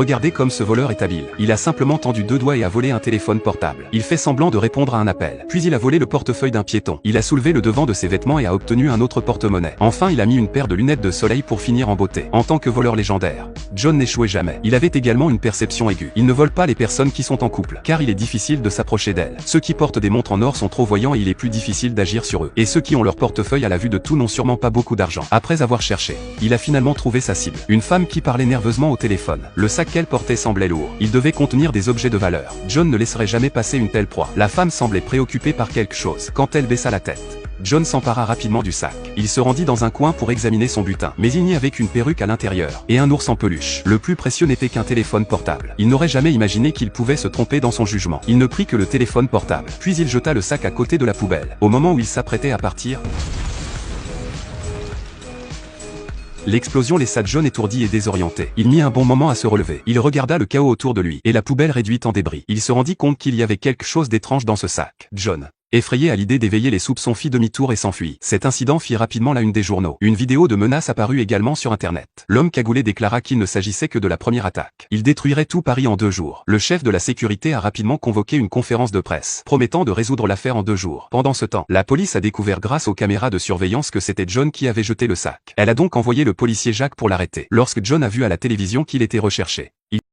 Regardez comme ce voleur est habile. Il a simplement tendu deux doigts et a volé un téléphone portable. Il fait semblant de répondre à un appel. Puis il a volé le portefeuille d'un piéton. Il a soulevé le devant de ses vêtements et a obtenu un autre porte-monnaie. Enfin, il a mis une paire de lunettes de soleil pour finir en beauté. En tant que voleur légendaire, John n'échouait jamais. Il avait également une perception aiguë. Il ne vole pas les personnes qui sont en couple, car il est difficile de s'approcher d'elles. Ceux qui portent des montres en or sont trop voyants et il est plus difficile d'agir sur eux. Et ceux qui ont leur portefeuille à la vue de tout n'ont sûrement pas beaucoup d'argent. Après avoir cherché, il a finalement trouvé sa cible. Une femme qui parlait nerveusement au téléphone. Le sac qu'elle portait semblait lourd. Il devait contenir des objets de valeur. John ne laisserait jamais passer une telle proie. La femme semblait préoccupée par quelque chose. Quand elle baissa la tête, John s'empara rapidement du sac. Il se rendit dans un coin pour examiner son butin. Mais il n'y avait qu'une perruque à l'intérieur, et un ours en peluche. Le plus précieux n'était qu'un téléphone portable. Il n'aurait jamais imaginé qu'il pouvait se tromper dans son jugement. Il ne prit que le téléphone portable. Puis il jeta le sac à côté de la poubelle. Au moment où il s'apprêtait à partir, l'explosion laissa John étourdi et désorienté. Il mit un bon moment à se relever. Il regarda le chaos autour de lui, et la poubelle réduite en débris. Il se rendit compte qu'il y avait quelque chose d'étrange dans ce sac. John, effrayé à l'idée d'éveiller les soupçons, fit demi-tour et s'enfuit. Cet incident fit rapidement la une des journaux. Une vidéo de menace apparut également sur internet. L'homme cagoulé déclara qu'il ne s'agissait que de la première attaque. Il détruirait tout Paris en 2 jours. Le chef de la sécurité a rapidement convoqué une conférence de presse, promettant de résoudre l'affaire en 2 jours. Pendant ce temps, la police a découvert grâce aux caméras de surveillance que c'était John qui avait jeté le sac. Elle a donc envoyé le policier Jacques pour l'arrêter. Lorsque John a vu à la télévision qu'il était recherché,